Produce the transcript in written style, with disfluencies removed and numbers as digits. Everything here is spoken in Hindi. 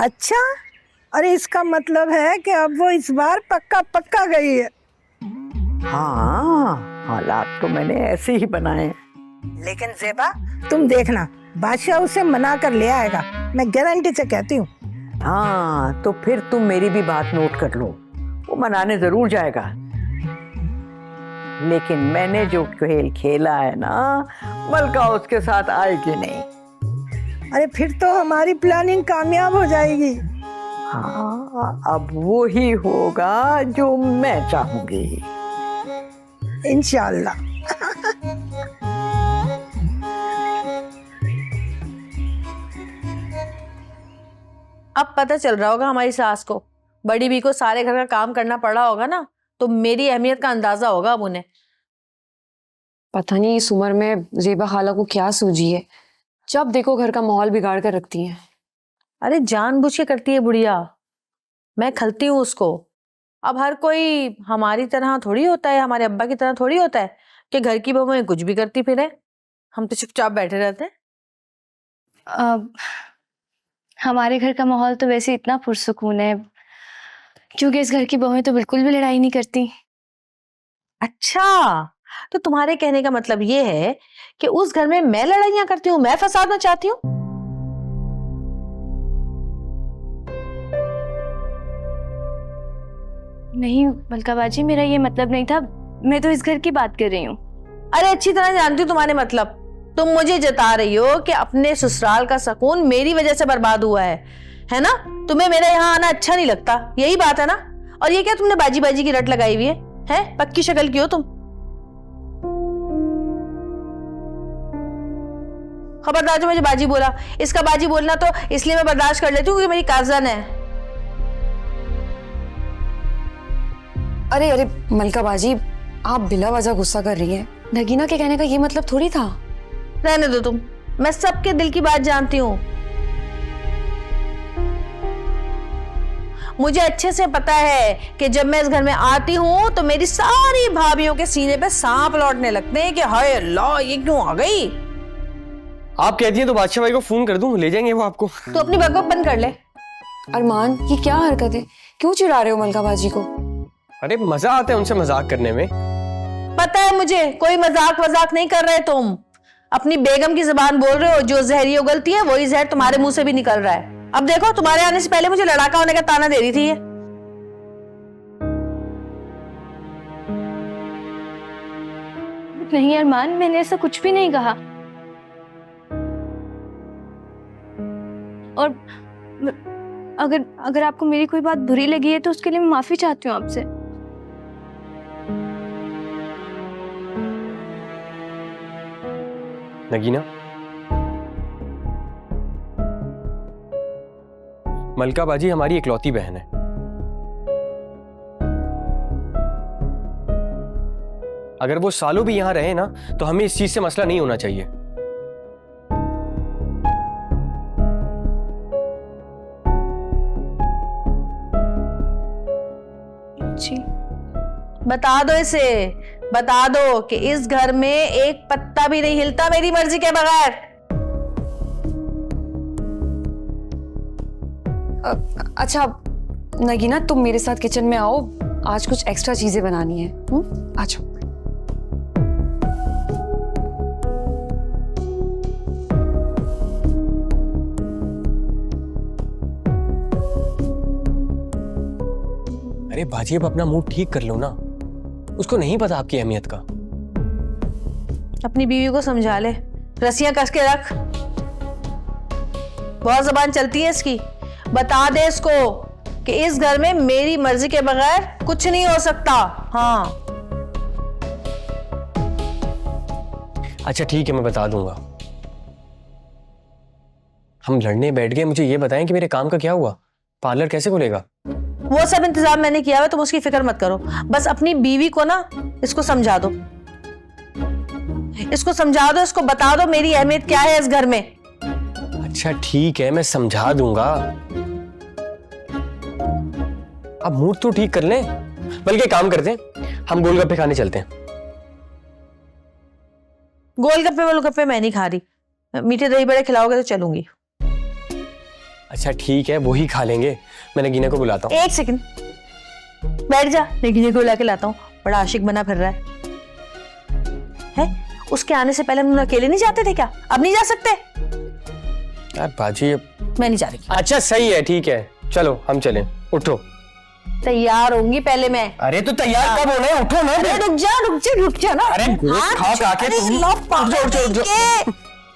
अच्छा, अरे इसका मतलब है कि अब वो इस बार पक्का पक्का गई है। हाँ, हालात तो मैंने ऐसे ही बनाए हैं। लेकिन ज़ेबा तुम देखना, बादशाह उसे मना कर ले आएगा, मैं गारंटी से कहती हूँ। हाँ, तो फिर तुम मेरी भी बात नोट कर लो, वो मनाने जरूर जाएगा। लेकिन मैंने जो खेल खेला है ना, मलका उसके साथ आएगी नहीं। अरे फिर तो हमारी प्लानिंग कामयाब हो जाएगी। हाँ, अब वो ही होगा जो मैं चाहूंगी, इंशाल्लाह। अब पता चल रहा होगा हमारी सास को, बड़ी बी को सारे घर का काम करना पड़ा होगा ना, तो मेरी अहमियत का अंदाजा होगा अब उन्हें। पता नहीं इस उम्र में ज़ेबा खाला को क्या सूझी है, जब देखो घर का माहौल बिगाड़ कर रखती है। अरे जानबूझ के करती है बुढ़िया, मैं खलती हूँ उसको। अब हर कोई हमारी तरह थोड़ी होता है, हमारे अब्बा की तरह थोड़ी होता है कि घर की बहुएं कुछ भी करती फिरे। हम तो चुपचाप बैठे रहते हैं। अब हमारे घर का माहौल तो वैसे इतना पुरसुकून है, क्योंकि इस घर की बहुएं तो बिल्कुल भी लड़ाई नहीं करती। अच्छा, तो तुम्हारे कहने का मतलब ये है कि उस घर में मैं लड़ाइयां करती हूँ, मैं फसाद मचाती हूँ? नहीं मलका बाजी, मेरा ये मतलब नहीं था, मैं तो इस घर की बात कर रही हूँ। अरे अच्छी तरह जानती हूँ तुम्हारे मतलब। तुम मुझे जता रही हो कि अपने ससुराल का सुकून मेरी वजह से बर्बाद हुआ है ना? तुम्हें मेरे यहाँ आना अच्छा नहीं लगता, यही बात है ना? और ये क्या तुमने बाजी बाजी की रट लगाई हुई है? पक्की शक्ल की हो तुम। खबरदार जो मुझे बाजी बोला, इसका बाजी बोलना तो इसलिए मैं बर्दाश्त कर लेती हूँ क्योंकि मेरी काज़न है। अरे अरे मलका बाजी, आप बिला वजह गुस्सा कर रही हैं। नगीना के कहने का ये मतलब थोड़ी था। रहने दो तुम, मैं सबके दिल की बात जानती हूँ। मुझे अच्छे से पता है कि जब मैं इस घर में आती हूँ तो मेरी सारी भाभियों के सीने पे सांप लौटने लगते हैं कि हाय अल्लाह ये क्यों आ गई। आप कहती हैं तो बादशाह भाई को फोन कर दूं, ले जाएंगे वो आपको। तो अपनी बकबक बंद कर ले। अरमान, ये क्या हरकत है? क्यों चिढ़ा रहे हो मलका बाजी को? अरे मजा आता है उनसे मजाक करने में। पता है मुझे, कोई मजाक वजाक नहीं कर रहे तुम। अपनी बेगम की जुबान बोल रहे हो, जो जहरी उगलती है वही जहर तुम्हारे मुंह से भी निकल रहा है। अब देखो, तुम्हारे आने से पहले मुझे लड़ाका होने का ताना दे रही थी ये। नहीं अरमान, मैंने ऐसा कुछ भी नहीं कहा। और अगर आपको मेरी कोई बात बुरी लगी है तो उसके लिए मैं माफी चाहती हूँ आपसे। नगीना, मलका बाजी हमारी इकलौती बहन है। अगर वो सालों भी यहां रहे ना, तो हमें इस चीज से मसला नहीं होना चाहिए। जी बता दो इसे, बता दो कि इस घर में एक पत्ता भी नहीं हिलता मेरी मर्जी के बगैर। अच्छा नगीना, तुम मेरे साथ किचन में आओ, आज कुछ एक्स्ट्रा चीजें बनानी है। आ जाओ। अरे बाजी, अब अपना मूड ठीक कर लो ना, उसको नहीं पता आपकी अहमियत का। अपनी बीवी को समझा ले, रस्सियां कस के रख, बहुत जबान चलती है इसकी। बता दे इसको कि इस घर में मेरी मर्जी के बगैर कुछ नहीं हो सकता। हाँ अच्छा ठीक है, मैं बता दूंगा। हम लड़ने बैठ गए, मुझे ये बताएं कि मेरे काम का क्या हुआ, पार्लर कैसे खुलेगा? वो सब इंतजाम मैंने किया है, तुम उसकी फिक्र मत करो। बस अपनी बीवी को ना इसको समझा दो, इसको समझा दो, इसको बता दो मेरी अहमियत क्या है इस घर में। अच्छा ठीक है, मैं समझा दूंगा। अब मूड तो ठीक कर लें, बल्कि काम करते हैं, हम गोलगप्पे खाने चलते हैं। गोलगप्पे वोलगप्पे मैं नहीं खा रही, मीठे दही बड़े खिलाओगे तो चलूंगी। अच्छा ठीक है, वो ही खा लेंगे। मैं नगीना को बुलाता हूँ। एक सेकंड, बैठ जा, नगीने को लाके लाता हूँ। बड़ा आशिक बना फिर रहा है? उसके आने से पहले हम लोग अकेले नहीं जाते थे क्या? अब नहीं जा सकते? यार बाजी मैं नहीं जा रही। अच्छा सही है, ठीक है, चलो हम चलें। उठो। तैयार होंगी पहले मैं। अरे तो तैयार कब होना है? उठो ना। अरे रुक जा रुक जा रुक जा ना। अरे गोश्त खा खा के तुम- लो पागल उठ जाओ, उठ जाओ, उठ जाओ। के।